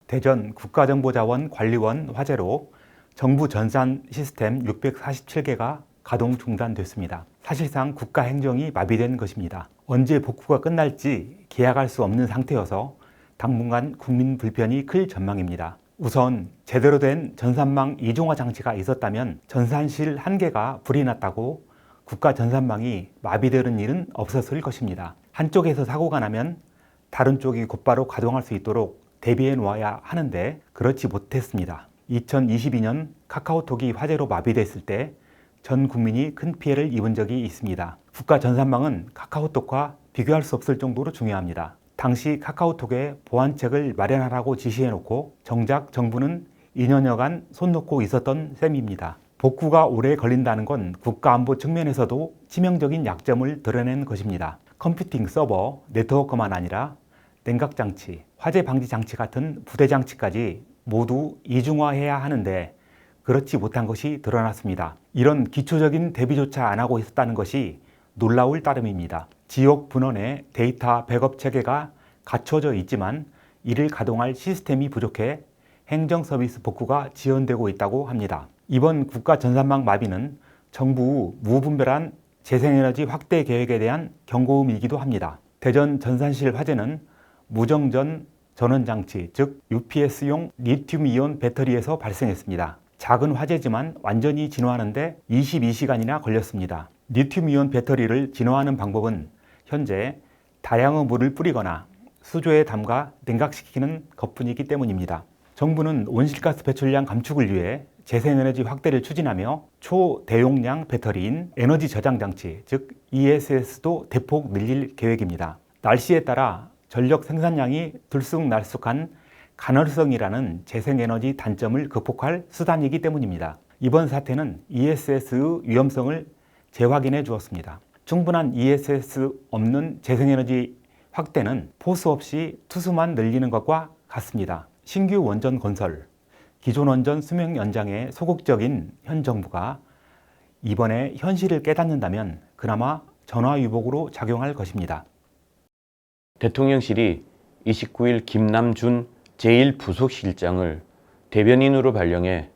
대전 국가정보자원관리원 화재로 정부 전산 시스템 647개가 가동 중단됐습니다. 사실상 국가 행정이 마비된 것입니다. 언제 복구가 끝날지 계약할 수 없는 상태여서 당분간 국민 불편이 클 전망입니다. 우선 제대로 된 전산망 이중화 장치가 있었다면 전산실 한 개가 불이 났다고 국가 전산망이 마비되는 일은 없었을 것입니다. 한쪽에서 사고가 나면 다른 쪽이 곧바로 가동할 수 있도록 대비해 놓아야 하는데 그렇지 못했습니다. 2022년 카카오톡이 화재로 마비됐을 때 전 국민이 큰 피해를 입은 적이 있습니다. 국가 전산망은 카카오톡과 비교할 수 없을 정도로 중요합니다. 당시 카카오톡에 보안책을 마련하라고 지시해놓고 정작 정부는 2년여간 손 놓고 있었던 셈입니다. 복구가 오래 걸린다는 건 국가안보 측면에서도 치명적인 약점을 드러낸 것입니다. 컴퓨팅 서버, 네트워크만 아니라 냉각장치, 화재 방지 장치 같은 부대 장치까지 모두 이중화해야 하는데 그렇지 못한 것이 드러났습니다. 이런 기초적인 대비조차 안 하고 있었다는 것이 놀라울 따름입니다. 지역 분원에 데이터 백업 체계가 갖춰져 있지만 이를 가동할 시스템이 부족해 행정 서비스 복구가 지연되고 있다고 합니다. 이번 국가 전산망 마비는 정부 무분별한 재생에너지 확대 계획에 대한 경고음이기도 합니다. 대전 전산실 화재는 무정전 전원장치, 즉 UPS용 리튬이온 배터리에서 발생했습니다. 작은 화재지만 완전히 진화하는데 22시간이나 걸렸습니다. 리튬이온 배터리를 진화하는 방법은 현재 다량의 물을 뿌리거나 수조에 담가 냉각시키는 것뿐이기 때문입니다. 정부는 온실가스 배출량 감축을 위해 재생에너지 확대를 추진하며 초대용량 배터리인 에너지 저장 장치, 즉 ESS도 대폭 늘릴 계획입니다. 날씨에 따라 전력 생산량이 들쑥날쑥한 간헐성이라는 재생에너지 단점을 극복할 수단이기 때문입니다. 이번 사태는 ESS의 위험성을 재확인해 주었습니다. 충분한 ESS 없는 재생에너지 확대는 포수 없이 투수만 늘리는 것과 같습니다. 신규 원전 건설, 기존 원전 수명 연장에 소극적인 현 정부가 이번에 현실을 깨닫는다면 그나마 전화위복으로 작용할 것입니다. 대통령실이 29일 김남준 제1부속실장을 대변인으로 발령해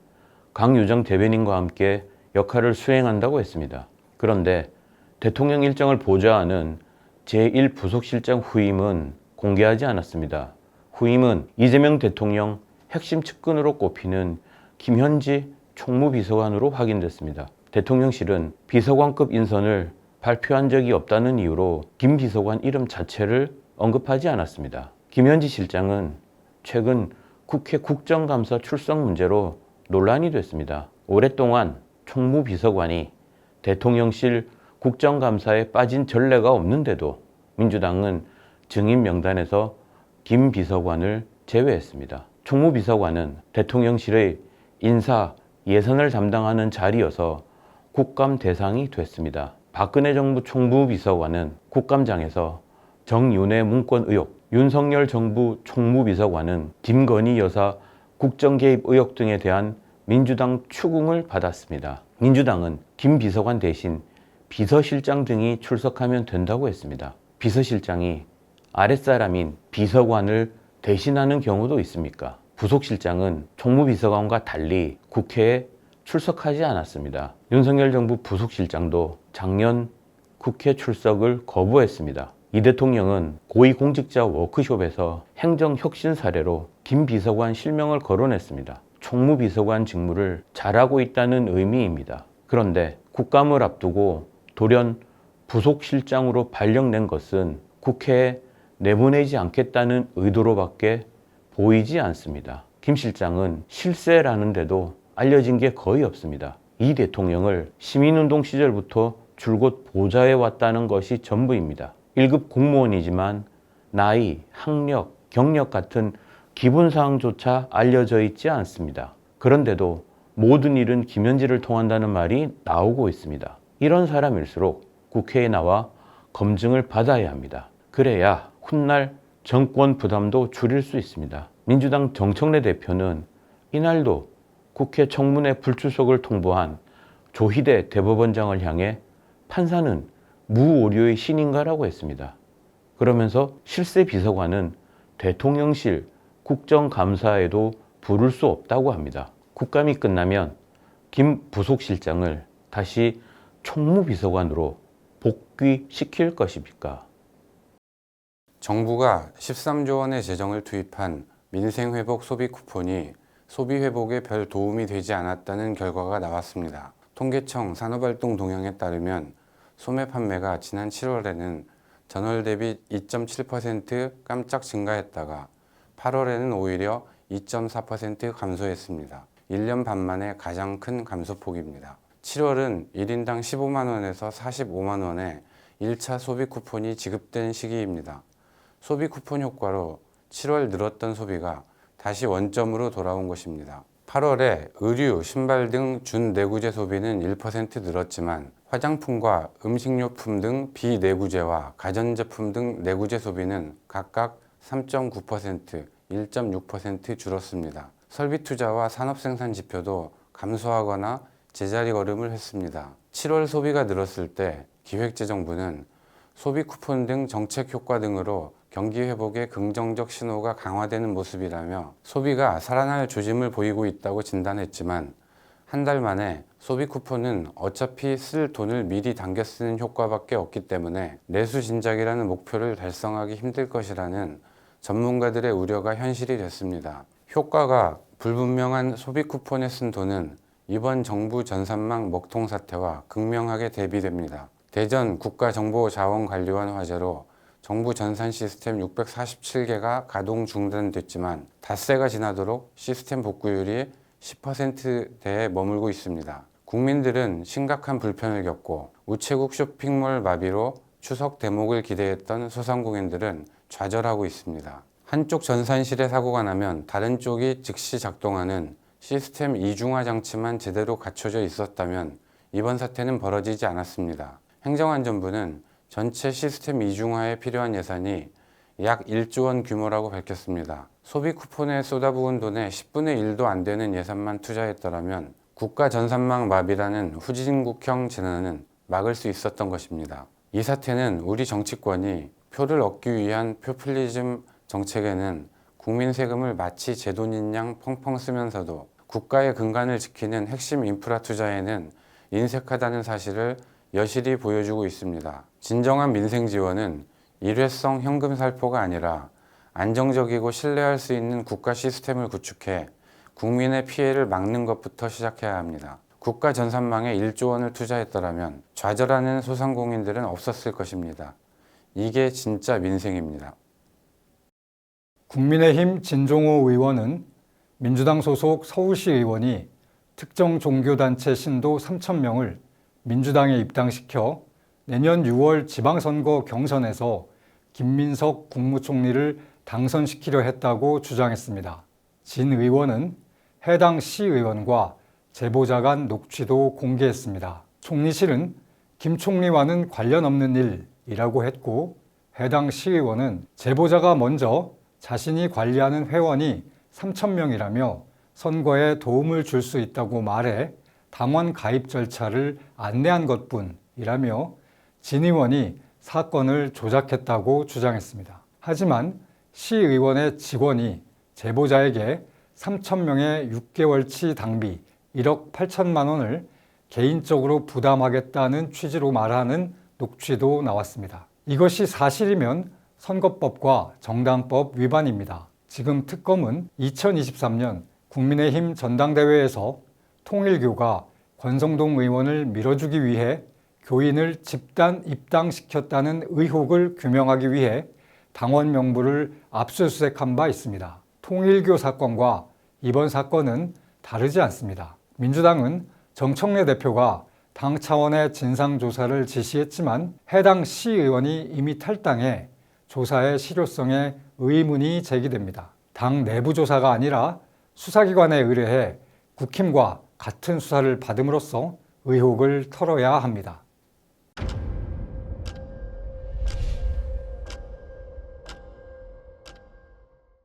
강유정 대변인과 함께 역할을 수행한다고 했습니다. 그런데 대통령 일정을 보좌하는 제1부속실장 후임은 공개하지 않았습니다. 후임은 이재명 대통령 핵심 측근으로 꼽히는 김현지 총무비서관으로 확인됐습니다. 대통령실은 비서관급 인선을 발표한 적이 없다는 이유로 김 비서관 이름 자체를 언급하지 않았습니다. 김현지 실장은 최근 국회 국정감사 출석 문제로 논란이 됐습니다. 오랫동안 총무비서관이 대통령실 국정감사에 빠진 전례가 없는데도 민주당은 증인 명단에서 김 비서관을 제외했습니다. 총무비서관은 대통령실의 인사, 예산을 담당하는 자리여서 국감 대상이 됐습니다. 박근혜 정부 총무비서관은 국감장에서 정윤회 문건 의혹, 윤석열 정부 총무비서관은 김건희 여사 국정개입 의혹 등에 대한 민주당 추궁을 받았습니다. 민주당은 김 비서관 대신 비서실장 등이 출석하면 된다고 했습니다. 비서실장이 아랫사람인 비서관을 대신하는 경우도 있습니까? 부속실장은 총무비서관과 달리 국회에 출석하지 않았습니다. 윤석열 정부 부속실장도 작년 국회 출석을 거부했습니다. 이 대통령은 고위공직자 워크숍에서 행정혁신 사례로 김 비서관 실명을 거론했습니다. 총무비서관 직무를 잘하고 있다는 의미입니다. 그런데 국감을 앞두고 돌연 부속실장으로 발령낸 것은 국회에 내보내지 않겠다는 의도로밖에 보이지 않습니다. 김 실장은 실세라는데도 알려진 게 거의 없습니다. 이 대통령을 시민운동 시절부터 줄곧 보좌해 왔다는 것이 전부입니다. 1급 공무원이지만 나이, 학력, 경력 같은 기본사항조차 알려져 있지 않습니다. 그런데도 모든 일은 김현지를 통한다는 말이 나오고 있습니다. 이런 사람일수록 국회에 나와 검증을 받아야 합니다. 그래야 훗날 정권 부담도 줄일 수 있습니다. 민주당 정청래 대표는 이날도 국회 청문회 불출석을 통보한 조희대 대법원장을 향해 판사는 무오류의 신인가라고 했습니다. 그러면서 실세 비서관은 대통령실 국정감사에도 부를 수 없다고 합니다. 국감이 끝나면 김 부속실장을 다시 총무비서관으로 복귀시킬 것입니까? 정부가 13조 원의 재정을 투입한 민생회복 소비 쿠폰이 소비 회복에 별 도움이 되지 않았다는 결과가 나왔습니다. 통계청 산업활동 동향에 따르면 소매 판매가 지난 7월에는 전월 대비 2.7% 깜짝 증가했다가 8월에는 오히려 2.4% 감소했습니다. 1년 반 만에 가장 큰 감소폭입니다. 7월은 1인당 15만 원에서 45만 원의 1차 소비 쿠폰이 지급된 시기입니다. 소비 쿠폰 효과로 7월 늘었던 소비가 다시 원점으로 돌아온 것입니다. 8월에 의류, 신발 등 준내구재 소비는 1% 늘었지만 화장품과 음식료품 등 비내구재와 가전제품 등 내구재 소비는 각각 3.9%, 1.6% 줄었습니다. 설비 투자와 산업생산 지표도 감소하거나 제자리 걸음을 했습니다. 7월 소비가 늘었을 때 기획재정부는 소비 쿠폰 등 정책 효과 등으로 경기 회복에 긍정적 신호가 강화되는 모습이라며 소비가 살아날 조짐을 보이고 있다고 진단했지만 한 달 만에 소비 쿠폰은 어차피 쓸 돈을 미리 당겨 쓰는 효과밖에 없기 때문에 내수 진작이라는 목표를 달성하기 힘들 것이라는 전문가들의 우려가 현실이 됐습니다. 효과가 불분명한 소비 쿠폰에 쓴 돈은 이번 정부 전산망 먹통 사태와 극명하게 대비됩니다. 대전 국가정보자원관리원 화재로 정부 전산 시스템 647개가 가동 중단됐지만 닷새가 지나도록 시스템 복구율이 10%대에 머물고 있습니다. 국민들은 심각한 불편을 겪고 우체국 쇼핑몰 마비로 추석 대목을 기대했던 소상공인들은 좌절하고 있습니다. 한쪽 전산실에 사고가 나면 다른 쪽이 즉시 작동하는 시스템 이중화 장치만 제대로 갖춰져 있었다면 이번 사태는 벌어지지 않았습니다. 행정안전부는 전체 시스템 이중화에 필요한 예산이 약 1조 원 규모라고 밝혔습니다. 소비 쿠폰에 쏟아부은 돈의 10분의 1도 안 되는 예산만 투자했더라면 국가 전산망 마비라는 후진국형 재난은 막을 수 있었던 것입니다. 이 사태는 우리 정치권이 표를 얻기 위한 표퓰리즘 정책에는 국민 세금을 마치 제 돈인 양 펑펑 쓰면서도 국가의 근간을 지키는 핵심 인프라 투자에는 인색하다는 사실을 여실히 보여주고 있습니다. 진정한 민생 지원은 일회성 현금 살포가 아니라 안정적이고 신뢰할 수 있는 국가 시스템을 구축해 국민의 피해를 막는 것부터 시작해야 합니다. 국가 전산망에 1조 원을 투자했더라면 좌절하는 소상공인들은 없었을 것입니다. 이게 진짜 민생입니다. 국민의힘 진종호 의원은 민주당 소속 서울시 의원이 특정 종교단체 신도 3,000명을 민주당에 입당시켜 내년 6월 지방선거 경선에서 김민석 국무총리를 당선시키려 했다고 주장했습니다. 진 의원은 해당 시의원과 제보자 간 녹취도 공개했습니다. 총리실은 김 총리와는 관련 없는 일이라고 했고 해당 시의원은 제보자가 먼저 자신이 관리하는 회원이 3,000명이라며 선거에 도움을 줄 수 있다고 말해 당원 가입 절차를 안내한 것뿐이라며 진 의원이 사건을 조작했다고 주장했습니다. 하지만 시의원의 직원이 제보자에게 3,000명의 6개월치 당비 1억 8천만 원을 개인적으로 부담하겠다는 취지로 말하는 녹취도 나왔습니다. 이것이 사실이면 선거법과 정당법 위반입니다. 지금 특검은 2023년 국민의힘 전당대회에서 통일교가 권성동 의원을 밀어주기 위해 교인을 집단 입당시켰다는 의혹을 규명하기 위해 당원 명부를 압수수색한 바 있습니다. 통일교 사건과 이번 사건은 다르지 않습니다. 민주당은 정청래 대표가 당 차원의 진상조사를 지시했지만 해당 시의원이 이미 탈당해 조사의 실효성에 의문이 제기됩니다. 당 내부 조사가 아니라 수사기관에 의뢰해 국힘과 같은 수사를 받음으로써 의혹을 털어야 합니다.